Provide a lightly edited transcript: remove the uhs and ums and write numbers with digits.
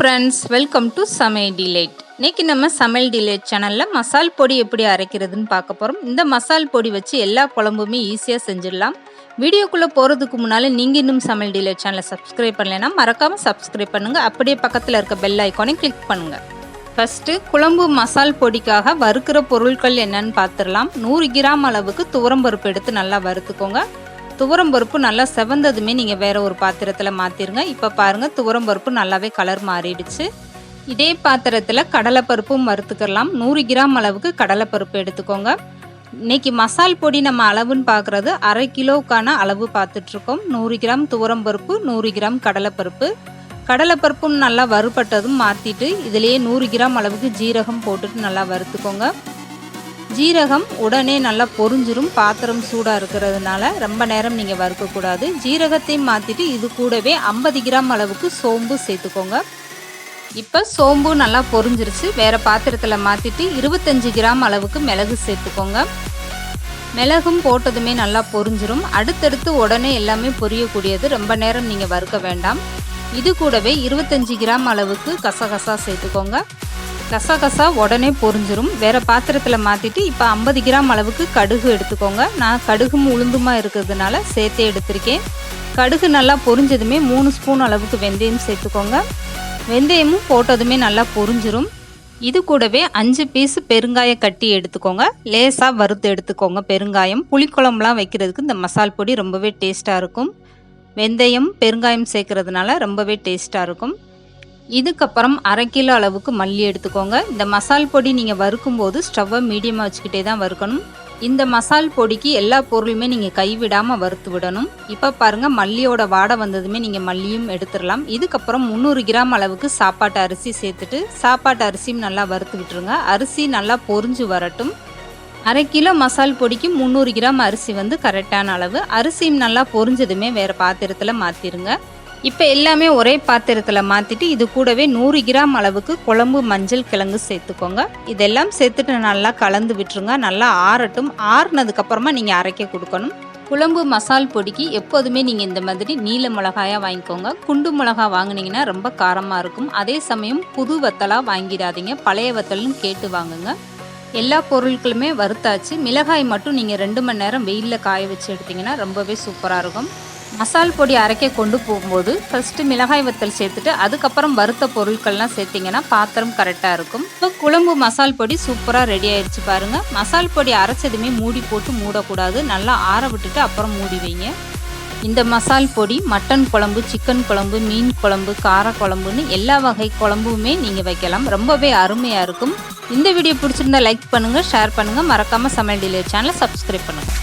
Friends, welcome to சமையல்டிலைட். இன்னைக்கு நம்ம சமையல்டிலைட் சேனலில் மசால் பொடி எப்படி அரைக்கிறதுன்னு பார்க்க போகிறோம். இந்த மசால் பொடி வச்சு எல்லா குழம்புமே ஈஸியாக செஞ்சிடலாம். வீடியோக்குள்ளே போகிறதுக்கு முன்னால் நீங்கள் இன்னும் சமையல்டிலைட் சேனலை சப்ஸ்கிரைப் பண்ணலைன்னா மறக்காமல் சப்ஸ்கிரைப் பண்ணுங்கள். அப்படியே பக்கத்தில் இருக்க பெல் ஐக்கானை கிளிக் பண்ணுங்கள். ஃபஸ்ட்டு குழம்பு மசால் பொடிக்காக வறுக்கிற பொருட்கள் என்னன்னு பார்த்துடலாம். 100 கிராம் அளவுக்கு துவரம்பருப்பு எடுத்து நல்லா வறுத்துக்கோங்க. துவரம்பருப்பு நல்லா செவந்ததுமே நீங்கள் வேறு ஒரு பாத்திரத்தில் மாற்றிடுங்க. இப்போ பாருங்கள், துவரம்பருப்பு நல்லாவே கலர் மாறிடுச்சு. இதே பாத்திரத்தில் கடலைப்பருப்பும் வறுத்துக்கலாம். 100 கிராம் அளவுக்கு கடலைப்பருப்பு எடுத்துக்கோங்க. இன்றைக்கி மசால் பொடி நம்ம அளவுன்னு பார்க்குறது அரை கிலோவுக்கான அளவு பார்த்துட்ருக்கோம். 100 கிராம் துவரம்பருப்பு, 100 கிராம் கடலைப்பருப்பு. கடலைப்பருப்பும் நல்லா வறுபட்டதும் மாற்றிட்டு இதிலேயே 100 கிராம் அளவுக்கு ஜீரகம் போட்டுட்டு நல்லா வறுத்துக்கோங்க. ஜீரகம் உடனே நல்லா பொரிஞ்சிரும். பாத்திரம் சூடாக இருக்கிறதுனால ரொம்ப நேரம் நீங்கள் வறுக்கக்கூடாது. ஜீரகத்தையும் மாற்றிட்டு இது கூடவே 50 கிராம் அளவுக்கு சோம்பு சேர்த்துக்கோங்க. இப்போ சோம்பு நல்லா பொரிஞ்சிருச்சு. வேறு பாத்திரத்தில் மாற்றிட்டு 25 கிராம் அளவுக்கு மிளகு சேர்த்துக்கோங்க. மிளகும் போட்டதுமே நல்லா பொரிஞ்சிரும். அடுத்தடுத்து உடனே எல்லாமே பொரியக்கூடியது, ரொம்ப நேரம் நீங்கள் வறுக்க வேண்டாம். இது கூடவே 25 கிராம் அளவுக்கு கசகசா சேர்த்துக்கோங்க. கசகசா உடனே பொரிஞ்சிரும். வேறு பாத்திரத்தில் மாற்றிட்டு இப்போ 50 கிராம் அளவுக்கு கடுகு எடுத்துக்கோங்க. நான் கடுகும் உளுந்துமா இருக்கிறதுனால சேர்த்தே எடுத்திருக்கேன். கடுகு நல்லா பொரிஞ்சதுமே 3 ஸ்பூன் அளவுக்கு வெந்தயம் சேர்த்துக்கோங்க. வெந்தயமும் போட்டதுமே நல்லா பொரிஞ்சிரும். இது கூடவே 5 பீஸ் பெருங்காய கட்டி எடுத்துக்கோங்க. லேசாக வறுத்து எடுத்துக்கோங்க. பெருங்காயம் புளிக்குழம்புலாம் வைக்கிறதுக்கு இந்த மசால் பொடி ரொம்பவே டேஸ்ட்டாக இருக்கும். வெந்தயம் பெருங்காயம் சேர்க்கறதுனால ரொம்பவே டேஸ்ட்டாக இருக்கும். இதுக்கப்புறம் அரை கிலோ அளவுக்கு மல்லி எடுத்துக்கோங்க. இந்த மசால் பொடி நீங்கள் வறுக்கும்போது ஸ்டவ்வை மீடியமாக வச்சுக்கிட்டே தான் வறுக்கணும். இந்த மசால் பொடிக்கு எல்லா பொருளுமே நீங்கள் கைவிடாமல் வறுத்து விடணும். இப்போ பாருங்கள், மல்லியோட வாடை வந்ததுமே நீங்கள் மல்லியும் எடுத்துடலாம். இதுக்கப்புறம் 300 கிராம் அளவுக்கு சாப்பாட்டு அரிசி சேர்த்துட்டு சாப்பாட்டு அரிசியும் நல்லா வறுத்து விட்டுருங்க. அரிசி நல்லா பொரிஞ்சு வரட்டும். அரை கிலோ மசால் பொடிக்கு 300 கிராம் அரிசி கரெக்டான அளவு. அரிசியும் நல்லா பொரிஞ்சதுமே வேறு பாத்திரத்தில் மாற்றிடுங்க. இப்போ எல்லாமே ஒரே பாத்திரத்தில் மாற்றிட்டு இது கூடவே 100 கிராம் அளவுக்கு குழம்பு மஞ்சள் கிழங்கு சேர்த்துக்கோங்க. இதெல்லாம் சேர்த்துட்டு நல்லா கலந்து விட்டுருங்க. நல்லா ஆறட்டும். ஆறுனதுக்கப்புறமா நீங்கள் அரைக்க கொடுக்கணும். குழம்பு மசால் பொடிக்கு எப்போதுமே நீங்கள் இந்த மாதிரி நீல மிளகாயாக வாங்கிக்கோங்க. குண்டு மிளகா வாங்கினீங்கன்னா ரொம்ப காரமாக இருக்கும். அதே சமயம் புது வத்தலாக வாங்கிடாதீங்க, பழைய வத்தல்னு கேட்டு வாங்குங்க. எல்லா பொருட்களுமே வறுத்தாச்சு. மிளகாய் மட்டும் நீங்கள் 2 மணி நேரம் வெயிலில் காய வச்சு எடுத்திங்கன்னா ரொம்பவே சூப்பராக இருக்கும். மசால் பொடி அரைக்க கொண்டு போகும்போது ஃபஸ்ட்டு மிளகாய் வத்தல் சேர்த்துட்டு அதுக்கப்புறம் வறுத்த பொருட்கள்லாம் சேர்த்திங்கன்னா பாத்திரம் கரெக்டாக இருக்கும். இப்போ குழம்பு மசால் பொடி சூப்பராக ரெடி ஆயிடுச்சு பாருங்கள். மசால் பொடி அரைச்சதுமே மூடி போட்டு மூடக்கூடாது. நல்லா ஆற விட்டுட்டு அப்புறம் மூடி வைங்க. இந்த மசால் பொடி மட்டன் குழம்பு, சிக்கன் குழம்பு, மீன் குழம்பு, கார குழம்புன்னு எல்லா வகை குழம்புமே நீங்கள் வைக்கலாம். ரொம்பவே அருமையாக இருக்கும். இந்த வீடியோ பிடிச்சிருந்தா லைக் பண்ணுங்கள், ஷேர் பண்ணுங்கள். மறக்காமல் சமையல்டிலைட் சேனலை சப்ஸ்கிரைப் பண்ணுங்கள்.